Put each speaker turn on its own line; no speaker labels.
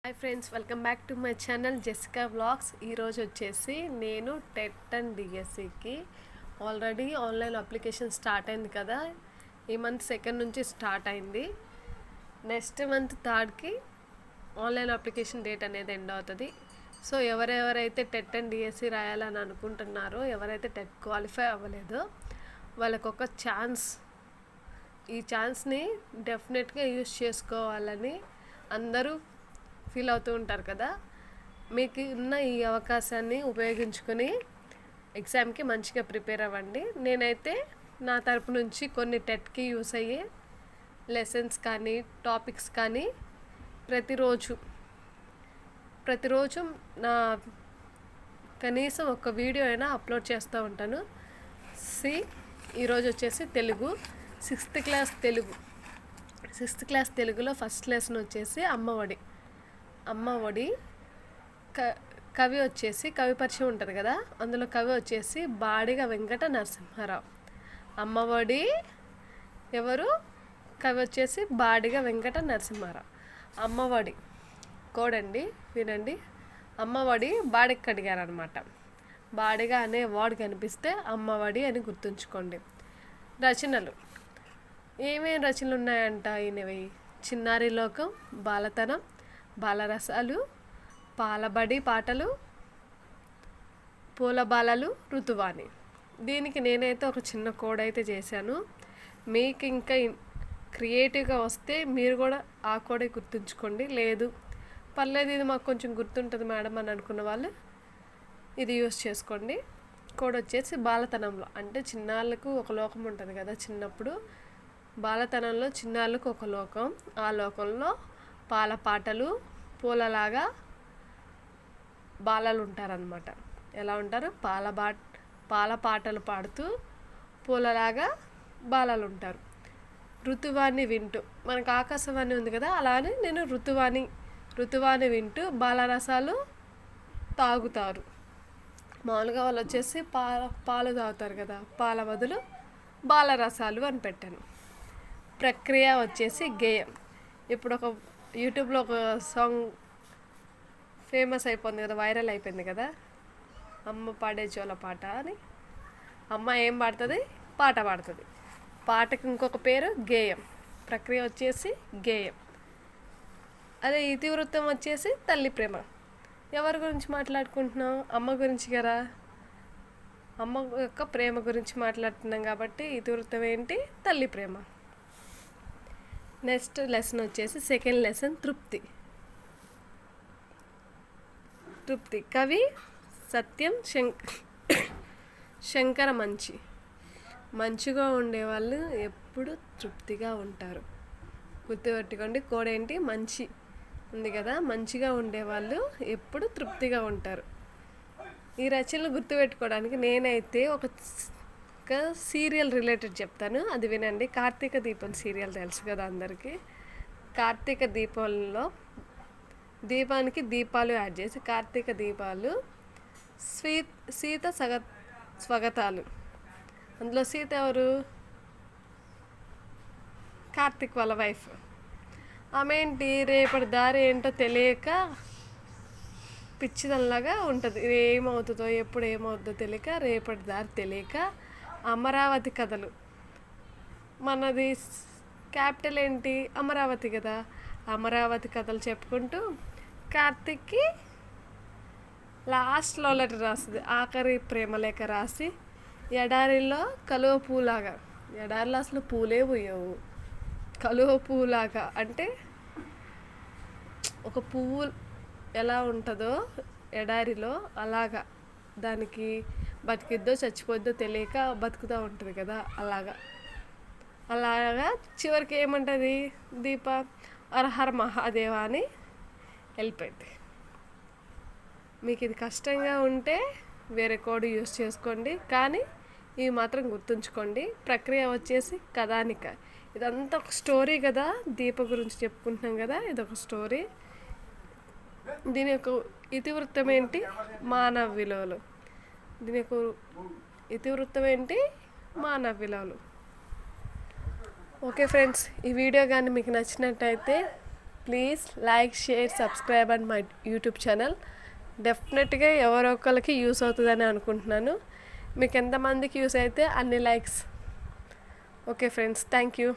Hi friends, welcome back to my channel Jessica vlogs. ఈరోజు వచ్చేసి నేను టెట్ అండ్ డిఎస్సికి ఆల్రెడీ ఆన్లైన్ అప్లికేషన్ స్టార్ట్ అయింది కదా. ఈ మంత్ 2 నుంచి స్టార్ట్ అయింది. నెక్స్ట్ మంత్ 3కి ఆన్లైన్ అప్లికేషన్ డేట్ అనేది ఎండ్ అవుతుంది. సో ఎవరెవరైతే టెట్ అండ్ డిఎస్సి రాయాలని అనుకుంటున్నారో, ఎవరైతే టెట్ క్వాలిఫై అవ్వలేదో వాళ్ళకు ఒక ఛాన్స్, ఈ ఛాన్స్ని డెఫినెట్గా యూజ్ చేసుకోవాలని అందరూ ఫీల్ అవుతూ ఉంటారు కదా. మీకు ఉన్న ఈ అవకాశాన్ని ఉపయోగించుకొని ఎగ్జామ్కి మంచిగా ప్రిపేర్ అవ్వండి. నేనైతే నా తరపు నుంచి కొన్ని టెట్కి యూస్ అయ్యే లెసన్స్ కానీ టాపిక్స్ కానీ ప్రతిరోజు నా కనీసం ఒక వీడియో అయినా అప్లోడ్ చేస్తూ ఉంటాను. ఈరోజు వచ్చేసి తెలుగు 6th క్లాస్ తెలుగులో ఫస్ట్ లెసన్ వచ్చేసి అమ్మఒడి కవి వచ్చేసి కవి పరిచయం ఉంటుంది కదా. అందులో కవి వచ్చేసి బాడిగ వెంకట నరసింహారావు. అమ్మఒడి ఎవరు? కవి వచ్చేసి బాడిగ వెంకట నరసింహారావు. అమ్మఒడి కోడండి, వినండి. అమ్మఒడి బాడిగ అడిగారు అనమాట. బాడిగ అనే వర్డ్ కనిపిస్తే అమ్మఒడి అని గుర్తుంచుకోండి. రచనలు ఏమేమి రచనలు ఉన్నాయంట ఈయనవి: చిన్నారి లోకం, బాలతనం, బాలరసాలు, పాలబడి పాటలు, పూలబాలలు, ఋతువాణి. దీనికి నేనైతే ఒక చిన్న కోడ్ అయితే చేశాను. మీకు ఇంకా క్రియేటివ్గా వస్తే మీరు కూడా ఆ కోడే గుర్తుంచుకోండి. లేదు పర్లేదు, ఇది మాకు కొంచెం గుర్తుంటుంది మేడం అని అనుకున్న వాళ్ళు ఇది యూస్ చేసుకోండి. కోడ్ వచ్చేసి బాలతనంలో, అంటే చిన్నాళ్ళకు ఒక లోకం ఉంటుంది కదా. చిన్నప్పుడు బాలతనంలో చిన్నాళ్ళకు ఒక లోకం, ఆ లోకంలో పాల పాటలు, పూలలాగా బాలలు ఉంటారనమాట. ఎలా ఉంటారు? పాల పాటలు పాడుతూ పూలలాగా బాలలు ఉంటారు. ఋతువాణి వింటూ, మనకు ఆకాశవాణి ఉంది కదా, అలానే నేను ఋతువాణి వింటూ బాలరసాలు తాగుతారు. మామూలుగా వాళ్ళు వచ్చేసి పాలు తాగుతారు కదా, పాల బదులు బాలరసాలు అని పెట్టాను. ప్రక్రియ వచ్చేసి గేయం. ఇప్పుడు ఒక యూట్యూబ్లో ఒక సాంగ్ ఫేమస్ అయిపోయింది కదా, వైరల్ అయిపోయింది కదా, అమ్మ పాడే జోల పాట అని. అమ్మ ఏం పాడుతుంది? పాట పాడుతుంది. పాటకి ఇంకొక పేరు గేయం. ప్రక్రియ వచ్చేసి గేయం. అదే ఇతివృత్తం వచ్చేసి తల్లి ప్రేమ. ఎవరి గురించి మాట్లాడుకుంటున్నాం? అమ్మ గురించి కదా. అమ్మ యొక్క ప్రేమ గురించి మాట్లాడుతున్నాం కాబట్టి ఇతివృత్తం ఏంటి? తల్లి ప్రేమ. నెక్స్ట్ లెసన్ వచ్చేసి సెకండ్ లెసన్ తృప్తి. కవి సత్యం శంకర. మంచిగా ఉండేవాళ్ళు ఎప్పుడు తృప్తిగా ఉంటారు. గుర్తుపెట్టుకోండి. కోడ్ ఏంటి? మంచి ఉంది కదా, మంచిగా ఉండేవాళ్ళు ఎప్పుడు తృప్తిగా ఉంటారు. ఈ రచనలు గుర్తుపెట్టుకోవడానికి నేనైతే ఒక సీరియల్ రిలేటెడ్ చెప్తాను, అది వినండి. కార్తీక దీపం సీరియల్ తెలుసు కదా అందరికీ. కార్తీక దీపంలో దీపానికి దీపాలు యాడ్ చేసి కార్తీక దీపాలు సీత స్వగతాలు. అందులో సీత ఎవరు? కార్తీక్ వాళ్ళ వైఫ్. ఆమె ఏంటి? రేపటి దారి ఏంటో తెలియక పిచ్చిదల్లాగా ఉంటుంది. ఏమవుతుందో ఎప్పుడు ఏమవుతుందో తెలియక, రేపటి దారి తెలియక అమరావతి కథలు. మనది క్యాపిటల్ ఏంటి? అమరావతి కదా. అమరావతి కథలు చెప్పుకుంటూ కార్తీక్కి లాస్ట్లో లెటర్ రాస్తుంది. ఆఖరి ప్రేమలేఖ రాసి ఎడారిలో కలువ పూలాగా, ఎడారిలో అసలు పూలే పూయవు, కలువ పూలాగా అంటే ఒక పువ్వు ఎలా ఉంటుందో ఎడారిలో అలాగా, దానికి బతికిద్దో చచ్చిపోద్దో తెలియక బతుకుతూ ఉంటుంది కదా, అలాగా చివరికి ఏమంటుంది? దీప హర మహాదేవ అని వెళ్ళిపోయింది. మీకు ఇది కష్టంగా ఉంటే వేరే కోడ్ యూస్ చేసుకోండి, కానీ ఇవి మాత్రం గుర్తుంచుకోండి. ప్రక్రియ వచ్చేసి కథానిక. ఇదంతా ఒక స్టోరీ కదా, దీప గురించి చెప్పుకుంటున్నాం కదా, ఇదొక స్టోరీ. దీని యొక్క ఇతివృత్తం ఏంటి? మానవ విలువలు. దీని యొక్క ఇతివృత్తం ఏంటి? మానవ విలువలు. ఓకే ఫ్రెండ్స్, ఈ వీడియో కానీ మీకు నచ్చినట్టయితే please like share subscribe and my YouTube channel. డెఫినెట్గా ఎవరో ఒకరికి యూస్ అవుతుందని అనుకుంటున్నాను. మీకు ఎంతమందికి యూస్ అయితే అన్ని likes. Okay friends, thank you.